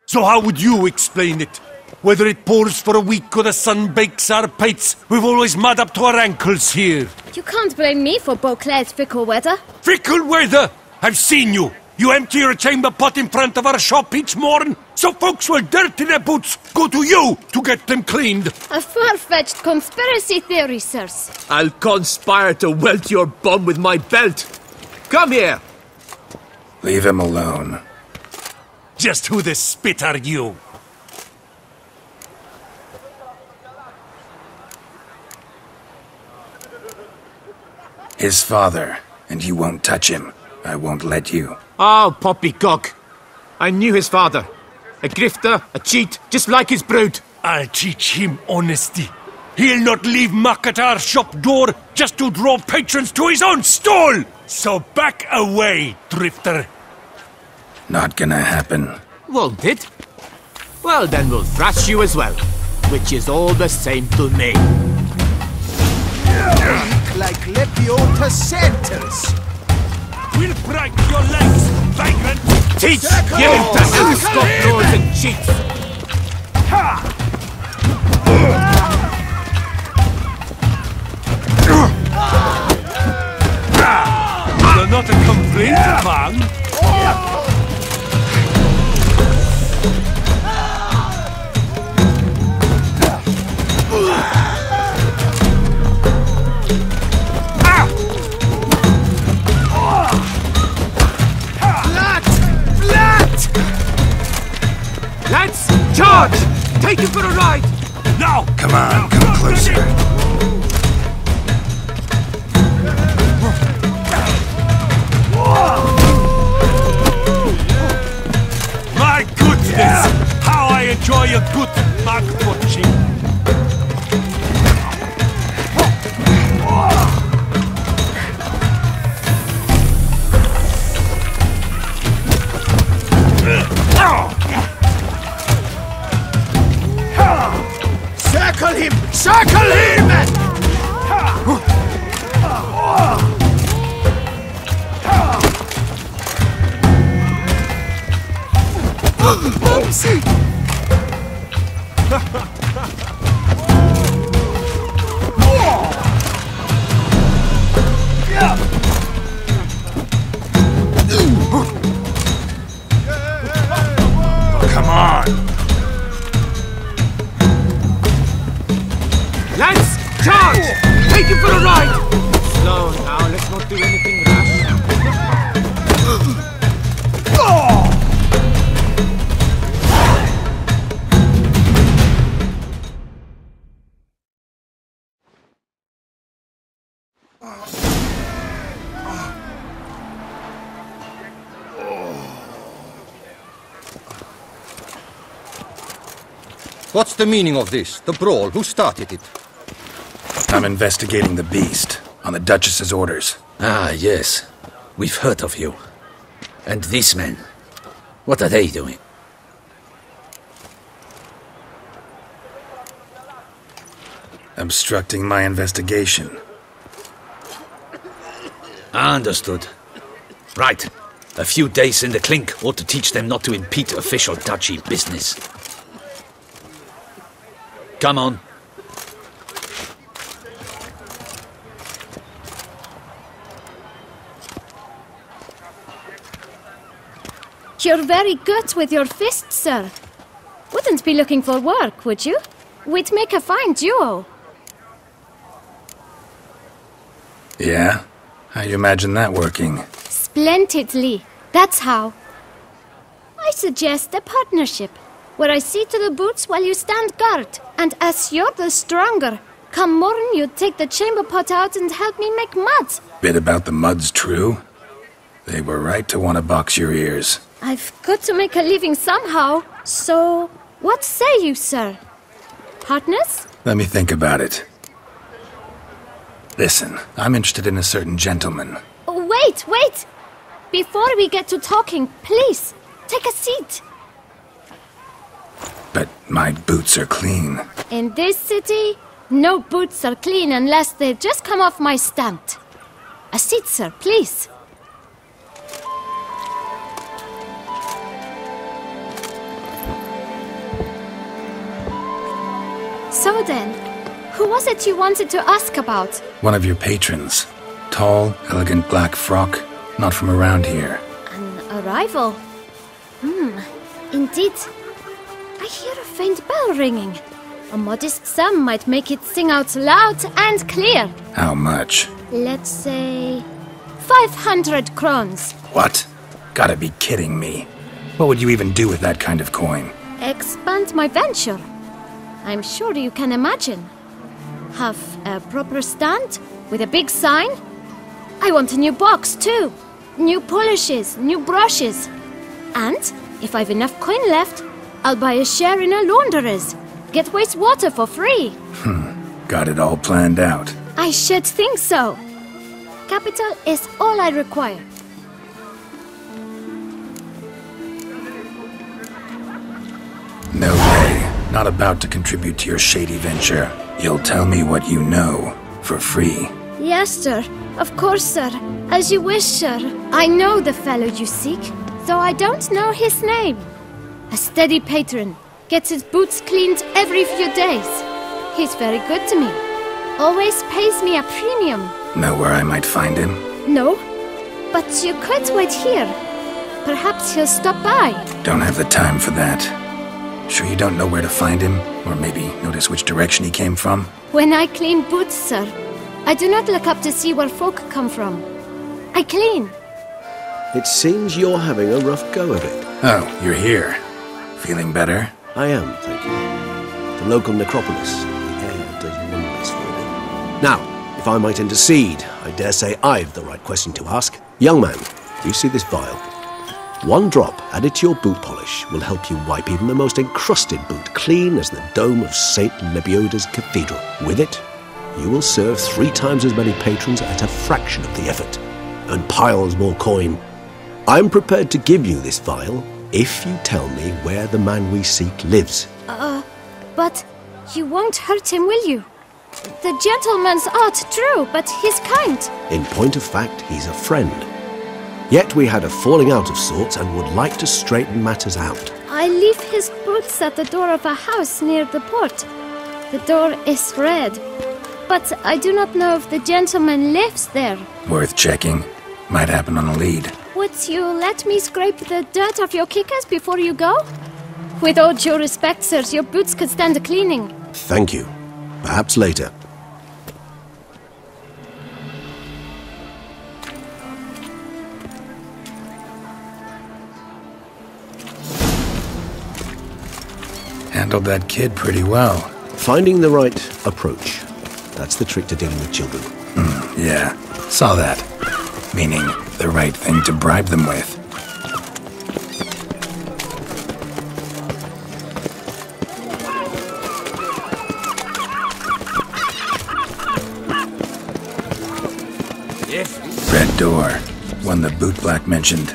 So how would you explain it? Whether it pours for a week or the sun bakes our pates, we've always mud up to our ankles here. You can't blame me for Beauclair's fickle weather. Fickle weather? I've seen you. You empty your chamber pot in front of our shop each morn, so folks will dirty their boots go to you to get them cleaned. A far-fetched conspiracy theory, sirs. I'll conspire to welt your bum with my belt. Come here. Leave him alone. Just who the spit are you? His father, and you won't touch him. I won't let you. Oh, poppycock. I knew his father. A grifter, a cheat, just like his brood. I'll teach him honesty. He'll not leave muck at our shop door just to draw patrons to his own stall! So back away, drifter. Not gonna happen. Won't it? Well, then we'll thrash you as well. Which is all the same to me. Like Lepiosa centers. We'll break your legs, vagrant! Teach him to escort lords and cheats! You're not a complaint, man. Lads, charge! Take him for a ride! Now! Come on, come closer. My goodness! How I enjoy a good mug punching! Circle him! Circle him! Oopsie! Come on. Lads, charge! Take him for a ride! Slow now, let's not do anything rash. What's the meaning of this? The brawl? Who started it? I'm investigating the beast, on the Duchess's orders. Ah, yes. We've heard of you. And these men, what are they doing? Obstructing my investigation. Understood. Right. A few days in the clink ought to teach them not to impede official duchy business. Come on. You're very good with your fists, sir. Wouldn't be looking for work, would you? We'd make a fine duo. Yeah? How you imagine that working? Splendidly. That's how. I suggest a partnership, where I see to the boots while you stand guard. And as you're the stronger, come morn you take the chamber pot out and help me make mud. Bit about the mud's true? They were right to want to box your ears. I've got to make a living somehow, so what say you, sir? Partners? Let me think about it. Listen, I'm interested in a certain gentleman. Oh, wait! Before we get to talking, please, take a seat. But my boots are clean. In this city, no boots are clean unless they just come off my stand. A seat, sir, please. So then, who was it you wanted to ask about? One of your patrons. Tall, elegant black frock. Not from around here. An arrival? Indeed. I hear a faint bell ringing. A modest sum might make it sing out loud and clear. How much? Let's say 500 crowns. What? Gotta be kidding me. What would you even do with that kind of coin? Expand my venture. I'm sure you can imagine. Have a proper stand with a big sign. I want a new box too. New polishes, new brushes. And if I've enough coin left, I'll buy a share in a launderer's. Get wastewater for free. Got it all planned out. I should think so. Capital is all I require. No way. Not about to contribute to your shady venture. You'll tell me what you know, for free. Yes, sir. Of course, sir. As you wish, sir. I know the fellow you seek, though I don't know his name. A steady patron. Gets his boots cleaned every few days. He's very good to me. Always pays me a premium. Know where I might find him? No, but you could wait here. Perhaps he'll stop by. Don't have the time for that. Sure you don't know where to find him? Or maybe notice which direction he came from? When I clean boots, sir, I do not look up to see where folk come from. I clean. It seems you're having a rough go of it. Oh, you're here. Feeling better? I am, thank you. The local necropolis. The air does wonders for me. Now, if I might intercede, I dare say I've the right question to ask. Young man, do you see this vial? One drop added to your boot polish will help you wipe even the most encrusted boot clean as the dome of St. Lebioda's Cathedral. With it, you will serve 3 times as many patrons at a fraction of the effort, and piles more coin. I'm prepared to give you this vial if you tell me where the man we seek lives. But you won't hurt him, will you? The gentleman's art, true, but he's kind. In point of fact, he's a friend. Yet we had a falling out of sorts and would like to straighten matters out. I leave his boots at the door of a house near the port. The door is red, but I do not know if the gentleman lives there. Worth checking. Might happen on a lead. Would you let me scrape the dirt off your kickers before you go? With all due respect, sirs, your boots could stand a cleaning. Thank you. Perhaps later. Handled that kid pretty well. Finding the right approach. That's the trick to dealing with children. Yeah, saw that. Meaning, the right thing to bribe them with. Yes? Red door. One the boot black mentioned.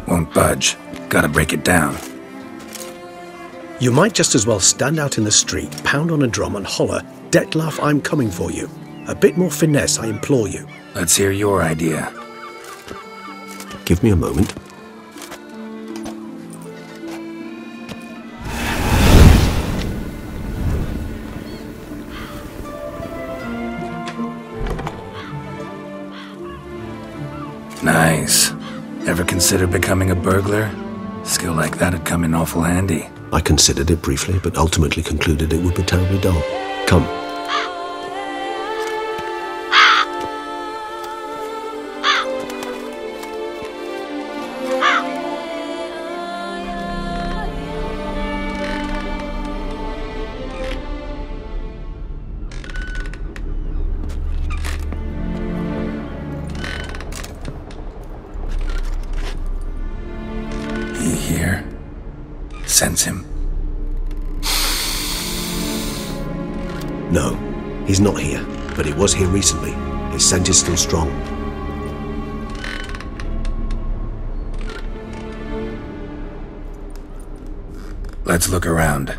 Won't budge. Gotta break it down. You might just as well stand out in the street, pound on a drum and holler, "Detlef, I'm coming for you." A bit more finesse, I implore you. Let's hear your idea. Give me a moment. Nice. Ever consider becoming a burglar? Skill like that'd come in awful handy. I considered it briefly, but ultimately concluded it would be terribly dull. Come. He here? Sense him. No, he's not here, but he was here recently. His scent is still strong. Let's look around.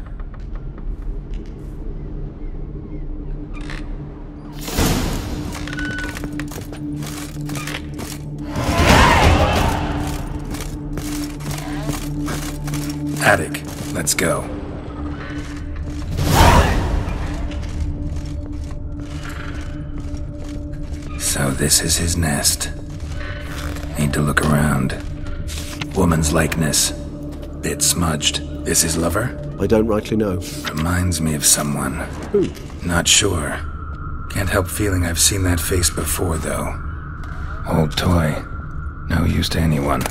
Attic, let's go. So this is his nest. Need to look around. Woman's likeness. Bit smudged. This his lover? I don't rightly know. Reminds me of someone. Who? Not sure. Can't help feeling I've seen that face before, though. Old toy. No use to anyone.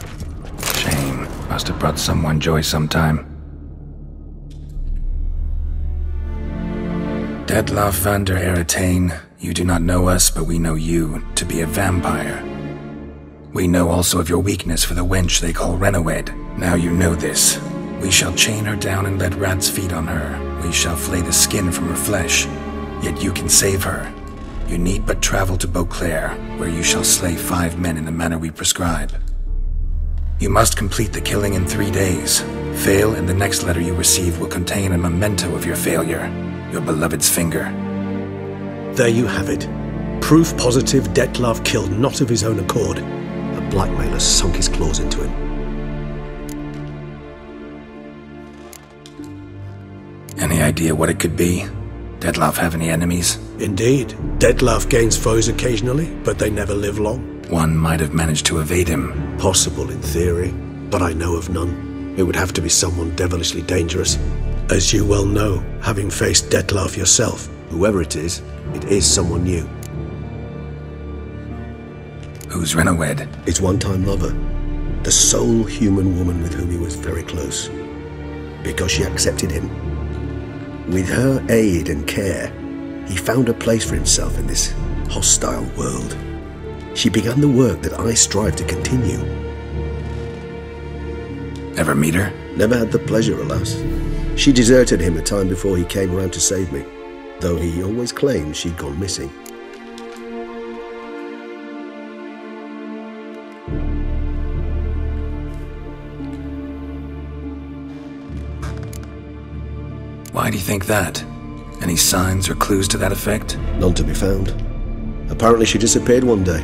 Shame. Must have brought someone joy sometime. Detlaff van der Eretain, you do not know us, but we know you to be a vampire. We know also of your weakness for the wench they call Renawed. Now you know this. We shall chain her down and let rats feed on her. We shall flay the skin from her flesh. Yet you can save her. You need but travel to Beauclair, where you shall slay 5 men in the manner we prescribe. You must complete the killing in 3 days. Fail, and the next letter you receive will contain a memento of your failure. Your beloved's finger. There you have it. Proof positive Detlaff killed not of his own accord. A blackmailer sunk his claws into him. Any idea what it could be? Detlaff have any enemies? Indeed. Detlaff gains foes occasionally, but they never live long. One might have managed to evade him. Possible in theory, but I know of none. It would have to be someone devilishly dangerous. As you well know, having faced Detlaff yourself. Whoever it is someone new. Who's Renawed? His one-time lover. The sole human woman with whom he was very close. Because she accepted him. With her aid and care, he found a place for himself in this hostile world. She began the work that I strive to continue. Ever meet her? Never had the pleasure, alas. She deserted him a time before he came around to save me, though he always claimed she'd gone missing. Why do you think that? Any signs or clues to that effect? None to be found. Apparently she disappeared one day.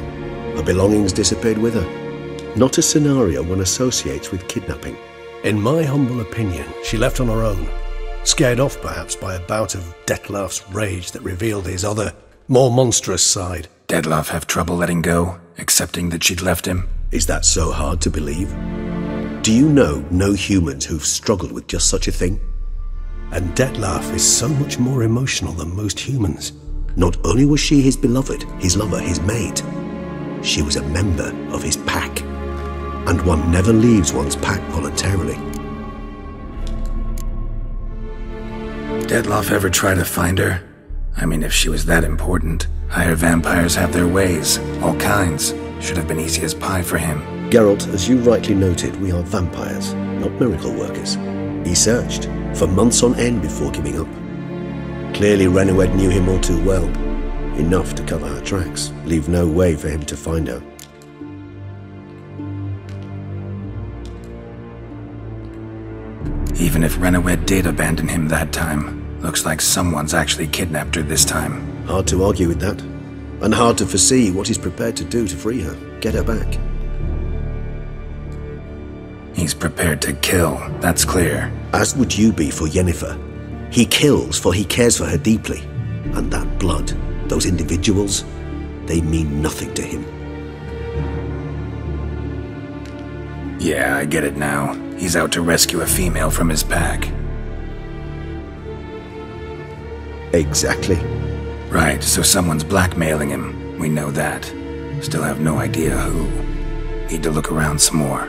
Her belongings disappeared with her. Not a scenario one associates with kidnapping. In my humble opinion, she left on her own. Scared off perhaps by a bout of Detlaff's rage that revealed his other, more monstrous side. Detlaff have trouble letting go, accepting that she'd left him? Is that so hard to believe? Do you know no humans who've struggled with just such a thing? And Detlaff is so much more emotional than most humans. Not only was she his beloved, his lover, his mate, she was a member of his pack. And one never leaves one's pack voluntarily. Detlaff ever try to find her? I mean, if she was that important. Higher vampires have their ways, all kinds. Should have been easy as pie for him. Geralt, as you rightly noted, we are vampires, not miracle workers. He searched for months on end before giving up. Clearly Renawed knew him all too well. Enough to cover her tracks, leave no way for him to find her. Even if Renawed did abandon him that time, looks like someone's actually kidnapped her this time. Hard to argue with that. And hard to foresee what he's prepared to do to free her, get her back. He's prepared to kill, that's clear. As would you be for Yennefer. He kills for he cares for her deeply. And that blood, those individuals, they mean nothing to him. Yeah, I get it now. He's out to rescue a female from his pack. Exactly. Right, so someone's blackmailing him. We know that. Still have no idea who. Need to look around some more.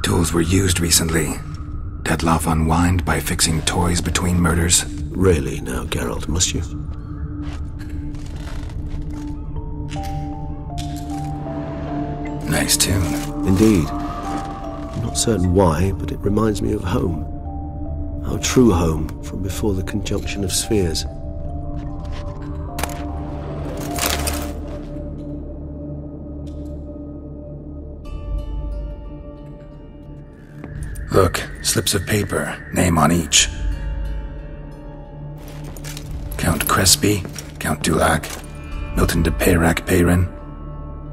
Tools were used recently. Detlaff unwind by fixing toys between murders. Really now, Geralt, must you? Nice tune. Indeed. I'm not certain why, but it reminds me of home. Our true home from before the conjunction of spheres. Look, slips of paper, name on each. Count Crespi, Count Dulac, Milton de Peyrac-Peyrin,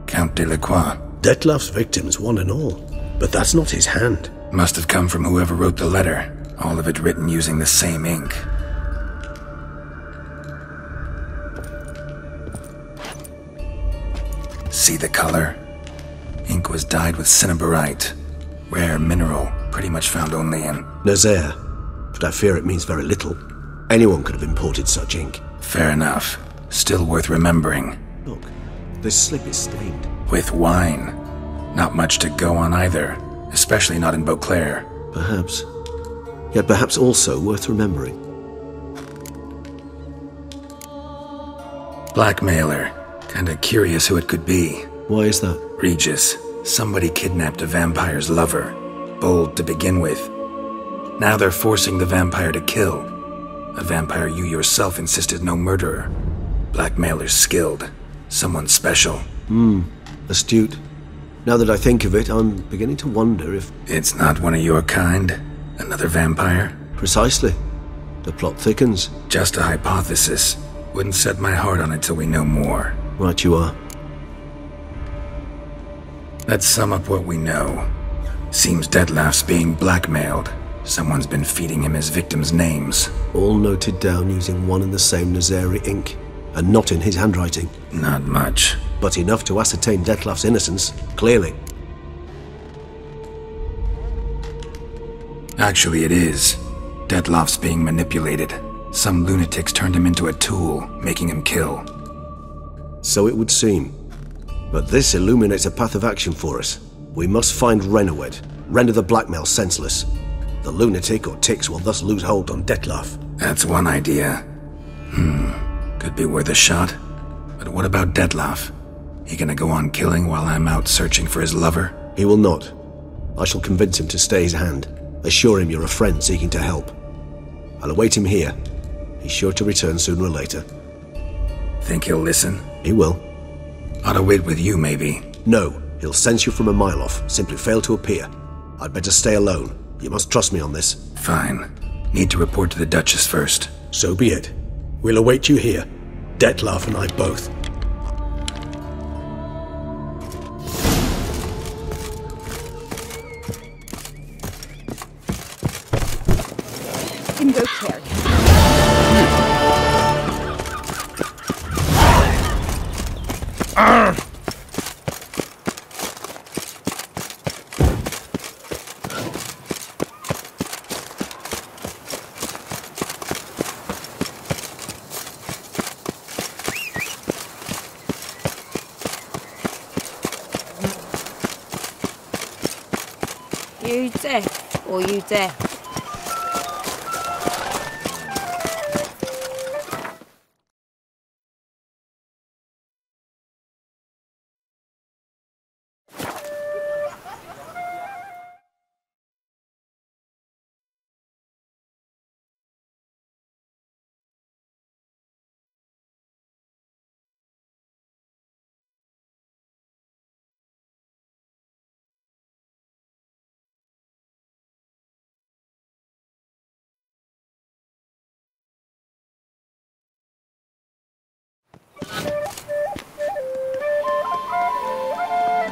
Count Delacroix. Detlef's victims, one and all. But that's not his hand. Must have come from whoever wrote the letter. All of it written using the same ink. See the color? Ink was dyed with cinnabarite. Rare mineral, pretty much found only in Nazaire. But I fear it means very little. Anyone could have imported such ink. Fair enough. Still worth remembering. Look, this slip is stained. With wine. Not much to go on either. Especially not in Beauclair. Perhaps. Yet perhaps also worth remembering. Blackmailer. Kinda curious who it could be. Why is that? Regis. Somebody kidnapped a vampire's lover. Bold to begin with. Now they're forcing the vampire to kill. A vampire you yourself insisted no murderer. Blackmailer's skilled. Someone special. Astute. Now that I think of it, I'm beginning to wonder if... It's not one of your kind? Another vampire? Precisely. The plot thickens. Just a hypothesis. Wouldn't set my heart on it till we know more. Right you are. Let's sum up what we know. Seems Detlef's being blackmailed. Someone's been feeding him his victims' names. All noted down using one and the same Nazaire ink. And not in his handwriting. Not much. But enough to ascertain Detlef's innocence, clearly. Actually, it is. Detlef's being manipulated. Some lunatics turned him into a tool, making him kill. So it would seem. But this illuminates a path of action for us. We must find Renowed, render the blackmail senseless. The lunatic or ticks will thus lose hold on Detlef. That's one idea. Could be worth a shot. But what about Detlef? He gonna go on killing while I'm out searching for his lover? He will not. I shall convince him to stay his hand. Assure him you're a friend seeking to help. I'll await him here. He's sure to return sooner or later. Think he'll listen? He will. Ought to wait with you, maybe. No, he'll sense you from a mile off. Simply fail to appear. I'd better stay alone. You must trust me on this. Fine. Need to report to the Duchess first. So be it. We'll await you here. Detlef and I both. In Beauclair. You deaf or you deaf?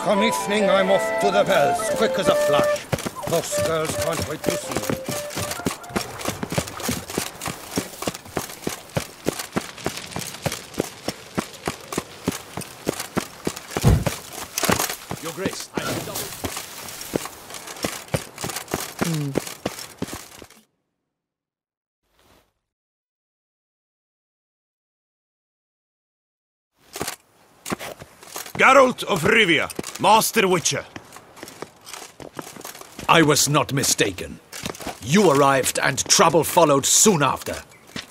Come evening, I'm off to the bells, quick as a flash. Those girls can't wait to see me. Your Grace, I have double... Geralt of Rivia, Master Witcher. I was not mistaken. You arrived and trouble followed soon after.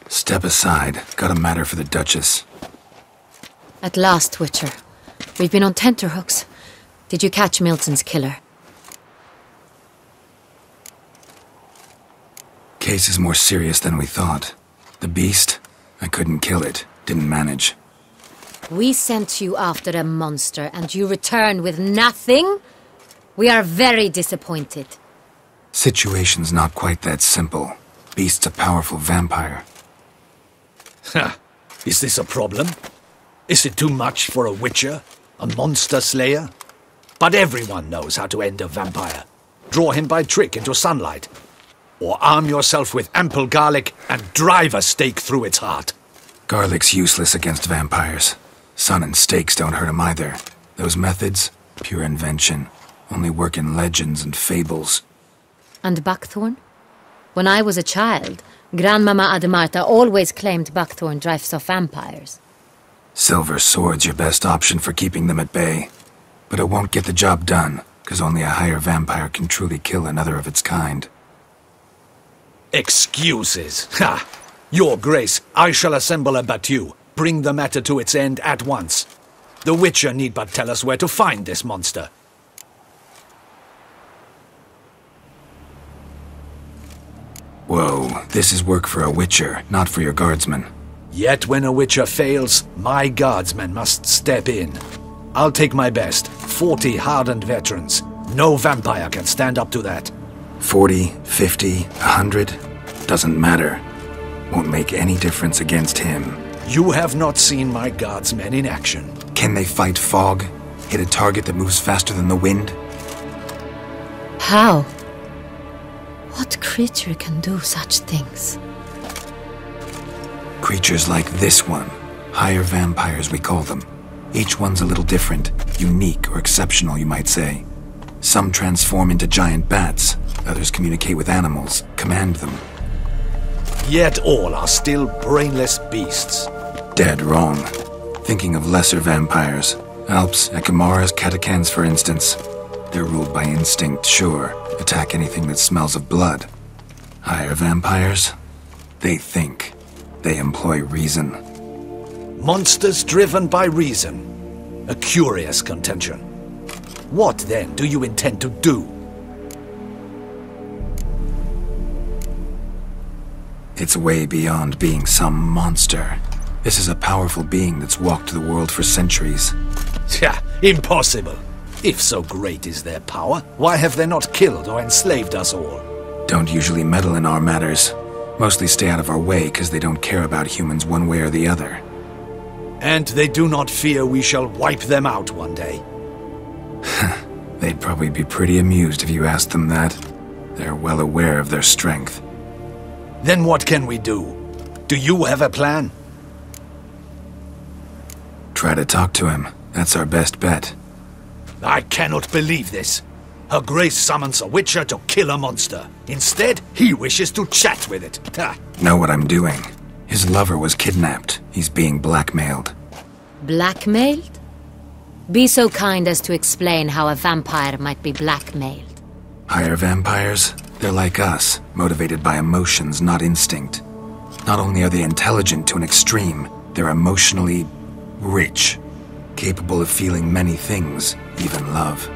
Step aside. Got a matter for the Duchess. At last, Witcher. We've been on tenterhooks. Did you catch Milton's killer? Case is more serious than we thought. The beast? I couldn't kill it. Didn't manage. We sent you after a monster and you return with nothing? We are very disappointed. Situation's not quite that simple. Beast's a powerful vampire. Ha! Is this a problem? Is it too much for a witcher? A monster slayer? But everyone knows how to end a vampire. Draw him by trick into sunlight. Or arm yourself with ample garlic and drive a stake through its heart. Garlic's useless against vampires. Sun and stakes don't hurt him either. Those methods, pure invention, only work in legends and fables. And buckthorn? When I was a child, Grandmama Ademarta always claimed buckthorn drives off vampires. Silver sword's your best option for keeping them at bay. But it won't get the job done, because only a higher vampire can truly kill another of its kind. Excuses! Ha! Your Grace, I shall assemble a battue. Bring the matter to its end at once. The Witcher need but tell us where to find this monster. Whoa, this is work for a Witcher, not for your guardsmen. Yet when a Witcher fails, my guardsmen must step in. I'll take my best, 40 hardened veterans. No vampire can stand up to that. 40, 50, 100? Doesn't matter. Won't make any difference against him. You have not seen my guardsmen in action. Can they fight fog? Hit a target that moves faster than the wind? How? What creature can do such things? Creatures like this one. Higher vampires, we call them. Each one's a little different, unique or exceptional, you might say. Some transform into giant bats, others communicate with animals, command them. Yet all are still brainless beasts. Dead wrong. Thinking of lesser vampires. Alps, Ekamaras, Catacans, for instance. They're ruled by instinct, sure. Attack anything that smells of blood. Higher vampires? They think. They employ reason. Monsters driven by reason. A curious contention. What, then, do you intend to do? It's way beyond being some monster. This is a powerful being that's walked the world for centuries. Yeah, impossible. If so great is their power, why have they not killed or enslaved us all? Don't usually meddle in our matters. Mostly stay out of our way because they don't care about humans one way or the other. And they do not fear we shall wipe them out one day. They'd probably be pretty amused if you asked them that. They're well aware of their strength. Then what can we do? Do you have a plan? Try to talk to him. That's our best bet. I cannot believe this. Her Grace summons a Witcher to kill a monster. Instead, he wishes to chat with it. Ha. Know what I'm doing. His lover was kidnapped. He's being blackmailed. Blackmailed? Be so kind as to explain how a vampire might be blackmailed. Higher vampires? They're like us, motivated by emotions, not instinct. Not only are they intelligent to an extreme, they're emotionally rich, capable of feeling many things, even love.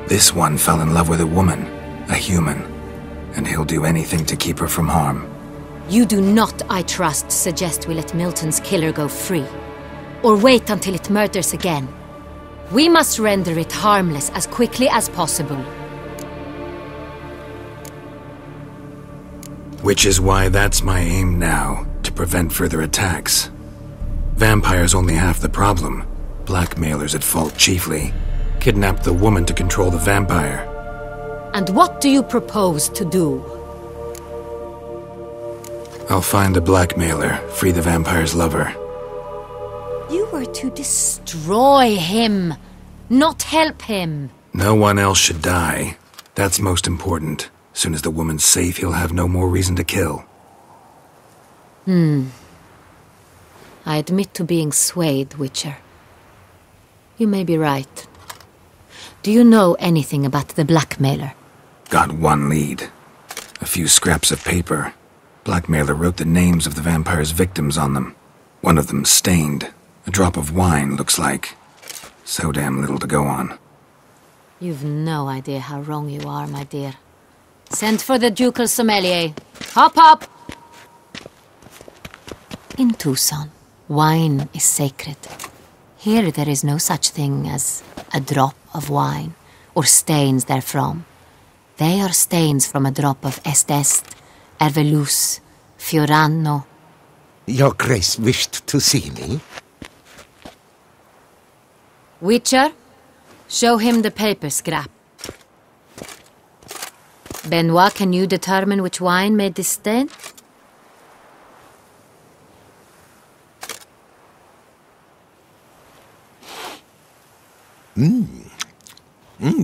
This one fell in love with a woman, a human, and he'll do anything to keep her from harm. You do not, I trust, suggest we let Milton's killer go free, or wait until it murders again. We must render it harmless as quickly as possible. Which is why that's my aim now, to prevent further attacks. Vampires only half the problem. Blackmailers at fault chiefly. Kidnapped the woman to control the vampire. And what do you propose to do? I'll find the blackmailer, free the vampire's lover. You were to destroy him, not help him. No one else should die. That's most important. Soon as the woman's safe, he'll have no more reason to kill. I admit to being swayed, Witcher. You may be right. Do you know anything about the blackmailer? Got one lead. A few scraps of paper. Blackmailer wrote the names of the vampire's victims on them. One of them stained. A drop of wine, looks like. So damn little to go on. You've no idea how wrong you are, my dear. Send for the ducal sommelier. Hop, hop! In Tucson, wine is sacred. Here there is no such thing as a drop of wine, or stains therefrom. They are stains from a drop of Estest, Ervelus, Fiorano. Your Grace wished to see me? Witcher, show him the paper scrap. Benoit, can you determine which wine made this stain?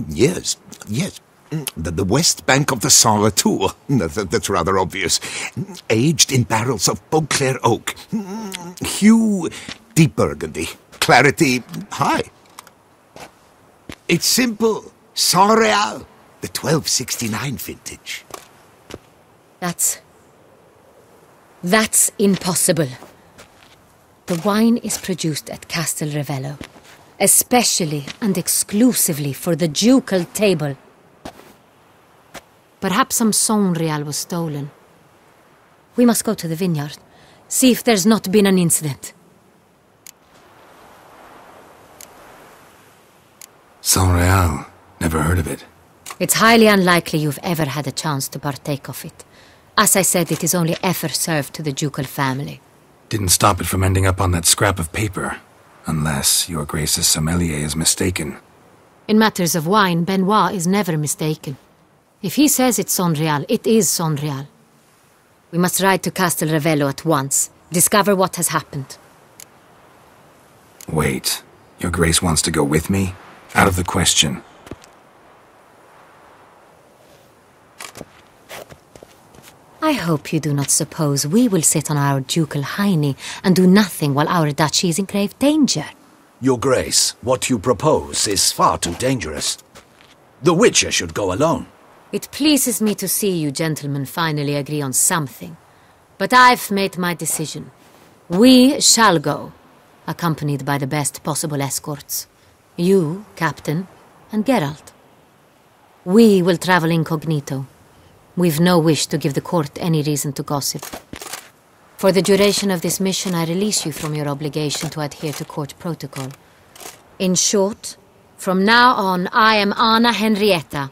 Yes. The west bank of the Sarre Tour. That's rather obvious. Aged in barrels of Beauclair oak. Hue, deep burgundy. Clarity, high. It's simple. Saint-Réal, the 1269 vintage. That's impossible. The wine is produced at Castel Revello, especially and exclusively for the ducal table. Perhaps some Saint-Réal was stolen. We must go to the vineyard, see if there's not been an incident. Saint-Réal. Never heard of it. It's highly unlikely you've ever had a chance to partake of it. As I said, it is only ever served to the ducal family. Didn't stop it from ending up on that scrap of paper. Unless your Grace's sommelier is mistaken. In matters of wine, Benoit is never mistaken. If he says it's Saint-Réal, it is Saint-Réal. We must ride to Castel Revello at once. Discover what has happened. Wait. Your Grace wants to go with me? Out of the question. I hope you do not suppose we will sit on our ducal hiney and do nothing while our duchy is in grave danger. Your Grace, what you propose is far too dangerous. The Witcher should go alone. It pleases me to see you gentlemen finally agree on something. But I've made my decision. We shall go, accompanied by the best possible escorts. You, Captain, and Geralt. We will travel incognito. We've no wish to give the court any reason to gossip. For the duration of this mission, I release you from your obligation to adhere to court protocol. In short, from now on, I am Anna Henrietta,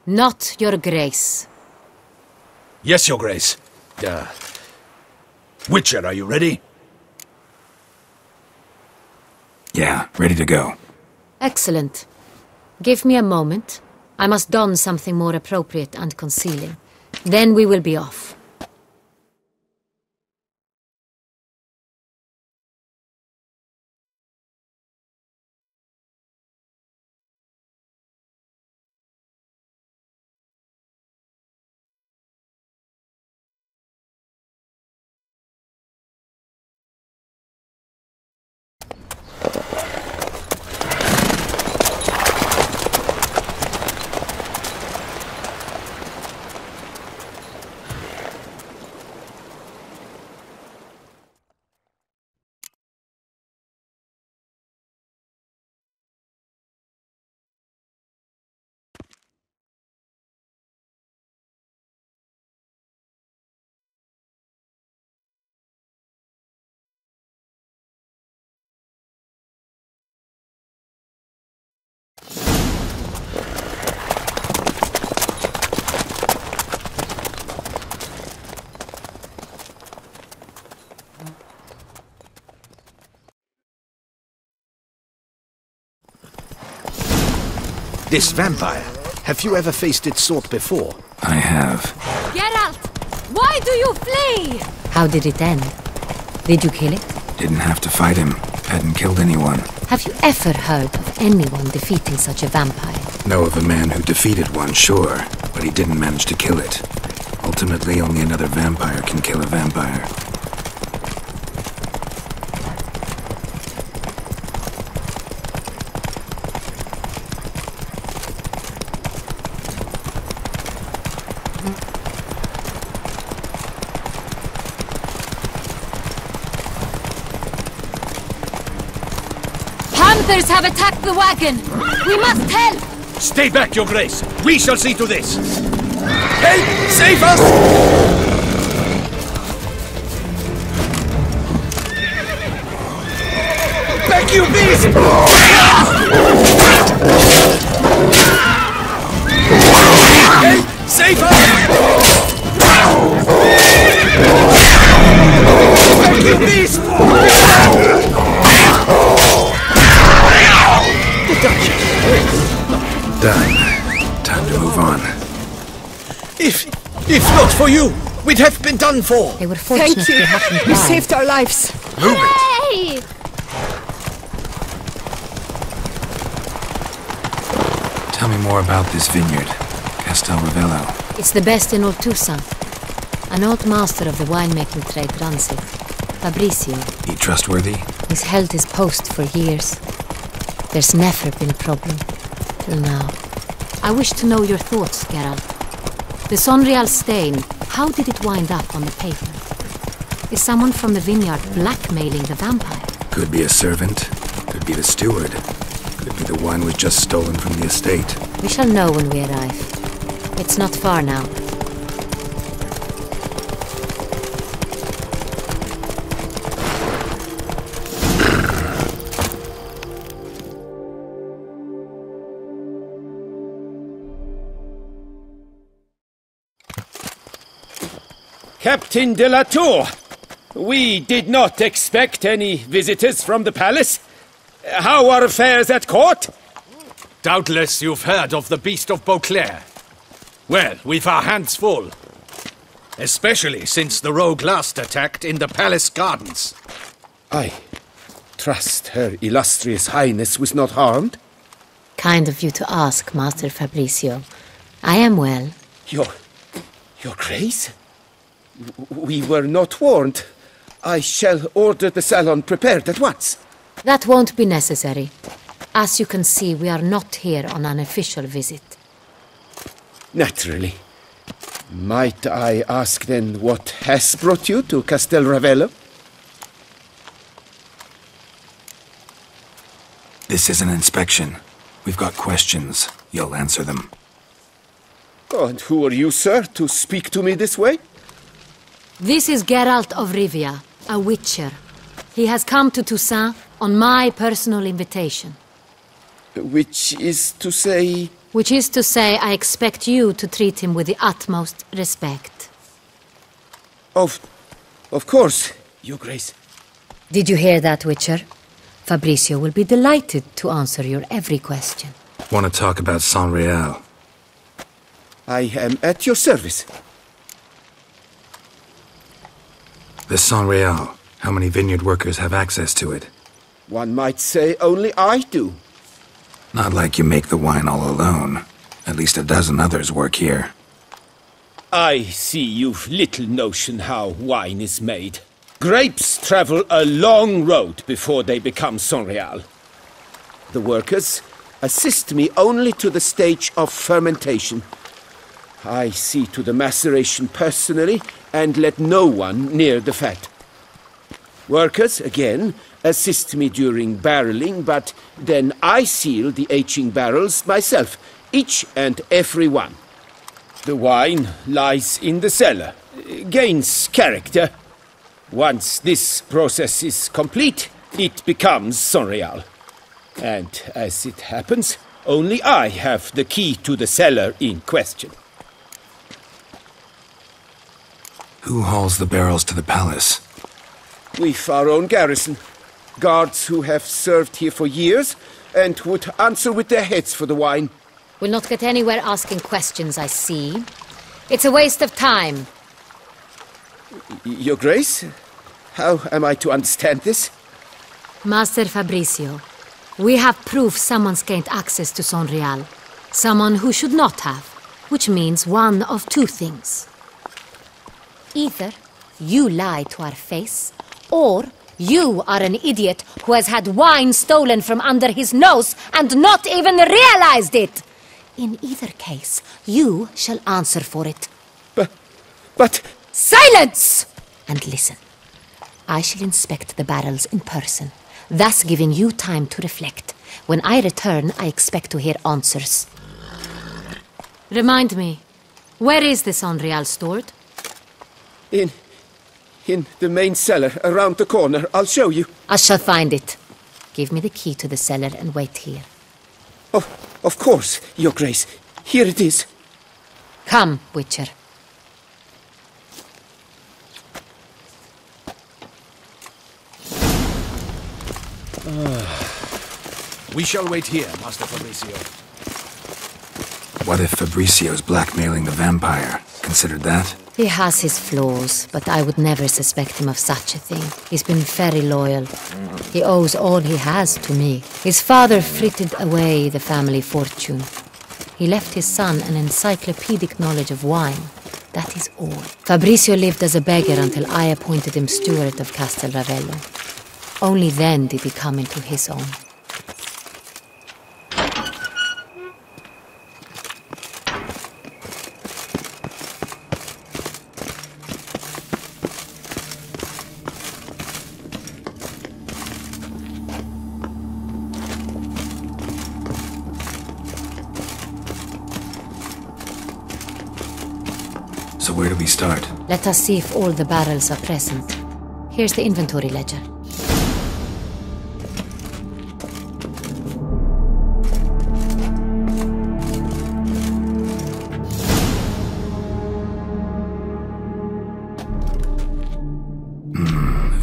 not your Grace. Yes, Your Grace. Witcher, are you ready? Yeah, ready to go. Excellent. Give me a moment. I must don something more appropriate and concealing. Then we will be off. This vampire, have you ever faced its sort before? I have. Geralt! Why do you flee? How did it end? Did you kill it? Didn't have to fight him. Hadn't killed anyone. Have you ever heard of anyone defeating such a vampire? Know of a man who defeated one, sure, but he didn't manage to kill it. Ultimately, only another vampire can kill a vampire. Hunters have attacked the wagon! We must help! Stay back, Your Grace! We shall see to this! Help! Save us! Back, you beast! Help! For you! We'd have been done for! They were fortunate Thank you. they happened You by. saved our lives. Move it! Hey! Tell me more about this vineyard, Castel Ravello. It's the best in all Toussaint. An old master of the winemaking trade runs it. Fabrizio. He trustworthy? He's held his post for years. There's never been a problem. Till now. I wish to know your thoughts, Geralt. The Sonreal stain, how did it wind up on the paper? Is someone from the vineyard blackmailing the vampire? Could be a servant. Could be the steward. Could be the wine was just stolen from the estate. We shall know when we arrive. It's not far now. Captain de la Tour! We did not expect any visitors from the palace. How are affairs at court? Doubtless you've heard of the Beast of Beauclair. Well, we've our hands full. Especially since the rogue last attacked in the palace gardens. I trust Her Illustrious Highness was not harmed? Kind of you to ask, Master Fabrizio. I am well. Your Grace? We were not warned. I shall order the salon prepared at once. That won't be necessary. As you can see, we are not here on an official visit. Naturally. Might I ask then what has brought you to Castel Ravello? This is an inspection. We've got questions. You'll answer them. And who are you, sir, to speak to me this way? This is Geralt of Rivia, a witcher. He has come to Toussaint on my personal invitation. Which is to say... Which is to say, I expect you to treat him with the utmost respect. Of course, Your Grace. Did you hear that, Witcher? Fabrizio will be delighted to answer your every question. Want to talk about Sonreal? I am at your service. The Sonreal. How many vineyard workers have access to it? One might say only I do. Not like you make the wine all alone. At least a dozen others work here. I see you've little notion how wine is made. Grapes travel a long road before they become Sonreal. The workers assist me only to the stage of fermentation. I see to the maceration personally and let no one near the fat. Workers, again, assist me during barreling, but then I seal the aging barrels myself, each and every one. The wine lies in the cellar, gains character. Once this process is complete, it becomes Sonreal. And as it happens, only I have the key to the cellar in question. Who hauls the barrels to the palace? We've our own garrison. Guards who have served here for years and would answer with their heads for the wine. We'll not get anywhere asking questions, I see. It's a waste of time. Your Grace? How am I to understand this? Master Fabrizio, we have proof someone's gained access to Sonreal. Someone who should not have, which means one of two things. Either you lie to our face, or you are an idiot who has had wine stolen from under his nose and not even realized it. In either case, you shall answer for it. But... Silence! And listen. I shall inspect the barrels in person, thus giving you time to reflect. When I return, I expect to hear answers. Remind me, where is the Sonreal stored? In the main cellar, around the corner. I'll show you. I shall find it. Give me the key to the cellar and wait here. Oh, of course, Your Grace. Here it is. Come, Witcher. We shall wait here, Master Fabrizio. What if Fabrizio's blackmailing the vampire? Considered that? He has his flaws, but I would never suspect him of such a thing. He's been very loyal. He owes all he has to me. His father frittered away the family fortune. He left his son an encyclopedic knowledge of wine. That is all. Fabrizio lived as a beggar until I appointed him steward of Castel Ravello. Only then did he come into his own. So where do we start? Let us see if all the barrels are present. Here's the inventory ledger.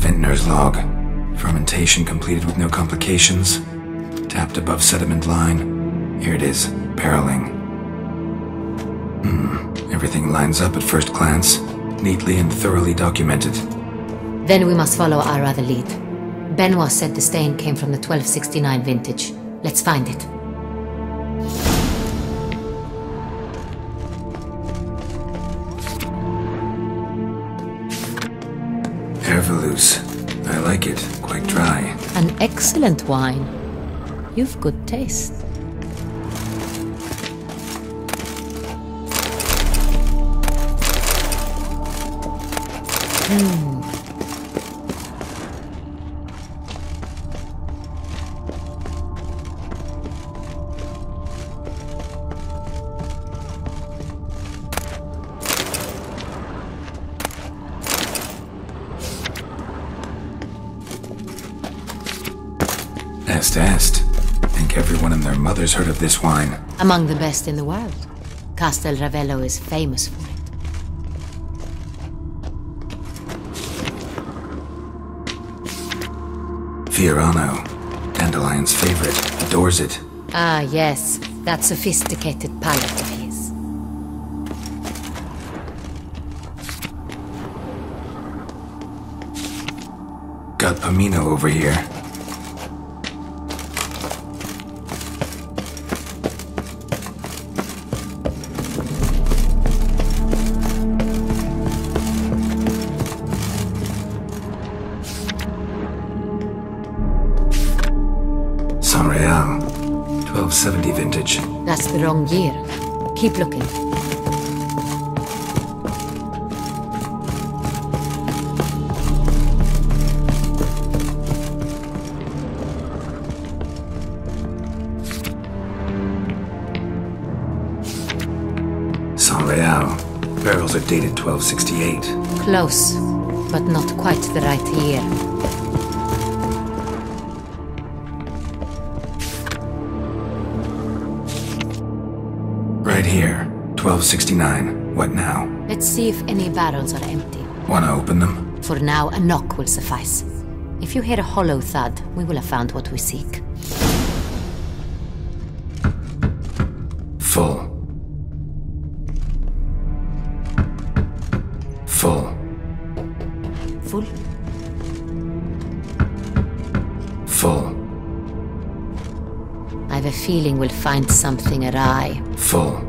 Vintner's log. Fermentation completed with no complications. Tapped above sediment line. Here it is, barreling. Everything lines up at first glance, neatly and thoroughly documented. Then we must follow our other lead. Benoit said the stain came from the 1269 vintage. Let's find it. Herveloos. I like it. Quite dry. An excellent wine. You've good taste. Est. Think everyone and their mother's heard of this wine. Among the best in the world. Castel Ravello is famous for it. Fiorano. Dandelion's favorite. Adores it. Ah, yes. That sophisticated palate of his. Got Pomino over here. San Real. 1270 vintage. That's the wrong year. Keep looking. San Real. Barrels are dated 1268. Close, but not quite the right year. Right here. 1269. What now? Let's see if any barrels are empty. Wanna open them? For now, a knock will suffice. If you hear a hollow thud, we will have found what we seek. Full. Full. Full? Full. I have a feeling we'll find something awry. Full.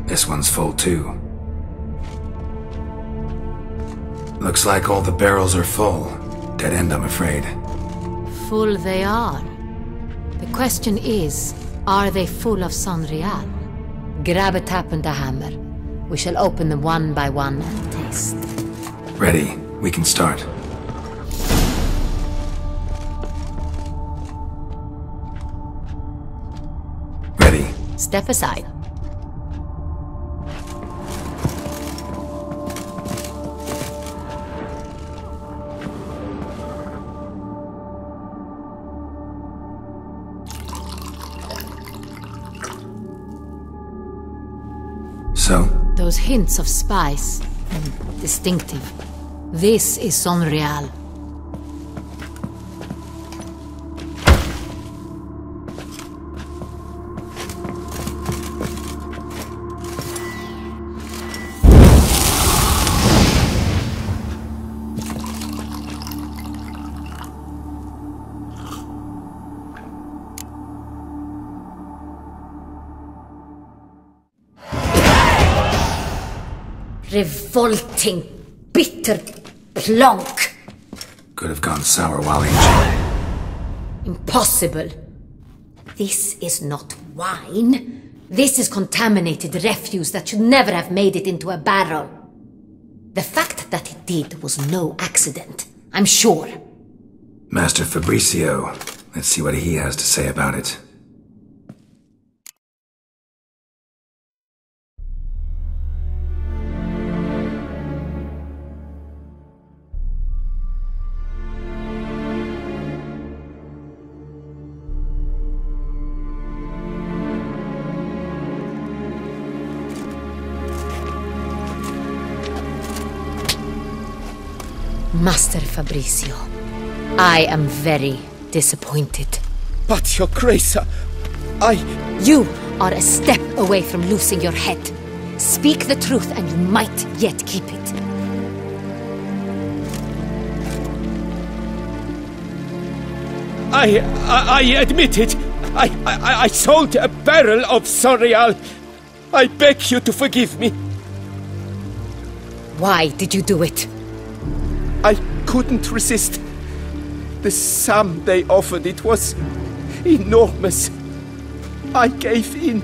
This one's full too. Looks like all the barrels are full. Dead end, I'm afraid. Full they are. The question is, are they full of San Real? Grab a tap and a hammer. We shall open them one by one and taste. Ready. We can start. Ready. Step aside. So? Those hints of spice. Distinctive. This is San Real. Revolting, bitter plonk. Could have gone sour while aging. Impossible. This is not wine. This is contaminated refuse that should never have made it into a barrel. The fact that it did was no accident, I'm sure. Master Fabricio. Let's see what he has to say about it. Master Fabricio, I am very disappointed. But, Your Grace, You are a step away from losing your head. Speak the truth and you might yet keep it. I admit it. I sold a barrel of Sorial. I beg you to forgive me. Why did you do it? I couldn't resist. The sum they offered, it was enormous. I gave in.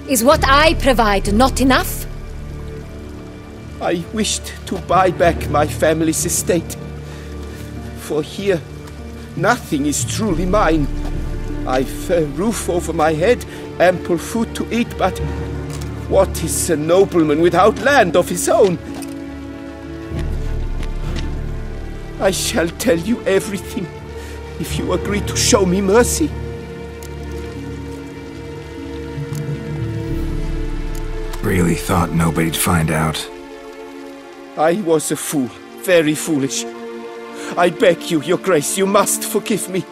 Is what I provide not enough? I wished to buy back my family's estate. For here, nothing is truly mine. I've a roof over my head, ample food to eat, but what is a nobleman without land of his own? I shall tell you everything, if you agree to show me mercy. Really thought nobody'd find out. I was a fool, very foolish. I beg you, Your Grace, you must forgive me.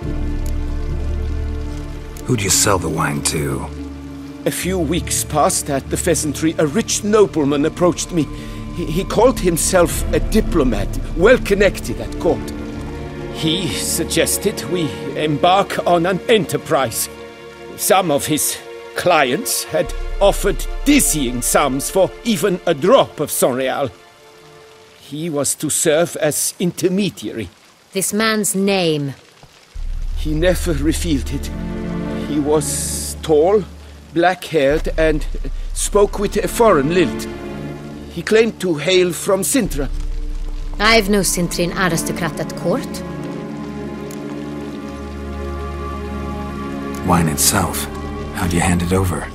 Who'd you sell the wine to? A few weeks past at the Pheasantry, a rich nobleman approached me. He called himself a diplomat, well connected at court. He suggested we embark on an enterprise. Some of his clients had offered dizzying sums for even a drop of Sorial. He was to serve as intermediary. This man's name? He never revealed it. He was tall, black-haired, and spoke with a foreign lilt. He claimed to hail from Sintra. I've no Sintrin aristocrat at court. Wine itself. How'd you hand it over?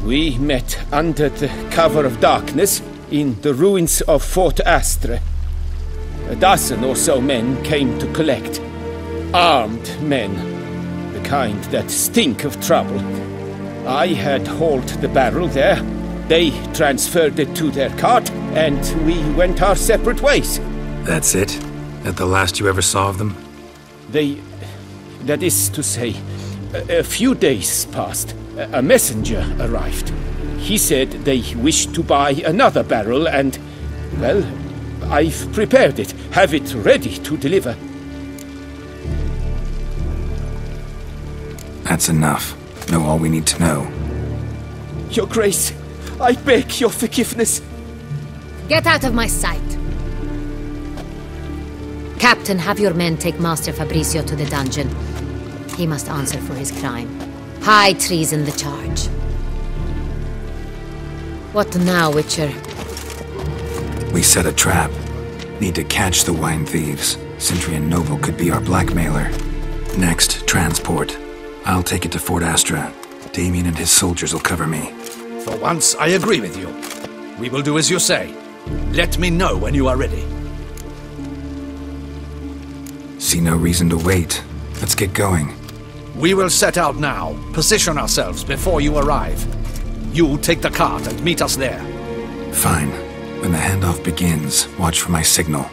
We met under the cover of darkness in the ruins of Fort Astre. A dozen or so men came to collect. Armed men. The kind that stink of trouble. I had hauled the barrel there. They transferred it to their cart, and we went our separate ways. That's it? That the last you ever saw of them? That is to say, a few days passed. A messenger arrived. He said they wished to buy another barrel and, well, I've prepared it, have it ready to deliver. That's enough. Know all we need to know. Your Grace, I beg your forgiveness. Get out of my sight. Captain, have your men take Master Fabricio to the dungeon. He must answer for his crime. High treason the charge. What now, Witcher? We set a trap. Need to catch the wine thieves. Sentry and Noble could be our blackmailer. Next, transport. I'll take it to Fort Astra. Damien and his soldiers will cover me. For once, I agree with you. We will do as you say. Let me know when you are ready. See no reason to wait. Let's get going. We will set out now. Position ourselves before you arrive. You take the cart and meet us there. Fine. When the handoff begins, watch for my signal.